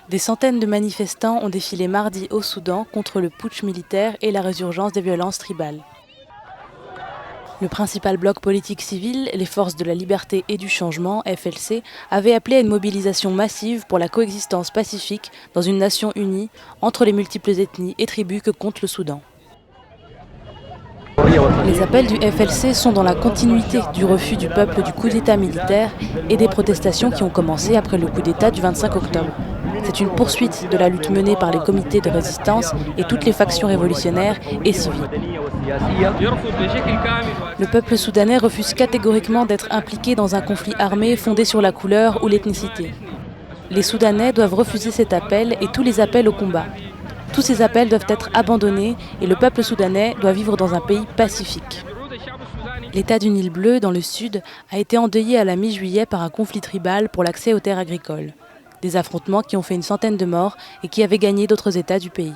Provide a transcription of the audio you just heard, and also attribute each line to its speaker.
Speaker 1: Des centaines de manifestants ont défilé mardi au Soudan contre le putsch militaire et la résurgence des violences tribales. Le principal bloc politique civil, les Forces de la Liberté et du Changement, FLC, avait appelé à une mobilisation massive pour la coexistence pacifique dans une nation unie entre les multiples ethnies et tribus que compte le Soudan. Les appels du FLC sont dans la continuité du refus du peuple du coup d'État militaire et des protestations qui ont commencé après le coup d'État du 25 octobre. C'est une poursuite de la lutte menée par les comités de résistance et toutes les factions révolutionnaires et civiles. Le peuple soudanais refuse catégoriquement d'être impliqué dans un conflit armé fondé sur la couleur ou l'ethnicité. Les Soudanais doivent refuser cet appel et tous les appels au combat. Tous ces appels doivent être abandonnés et le peuple soudanais doit vivre dans un pays pacifique. L'État du Nil bleu, dans le sud, a été endeuillé à la mi-juillet par un conflit tribal pour l'accès aux terres agricoles. Des affrontements qui ont fait une centaine de morts et qui avaient gagné d'autres États du pays.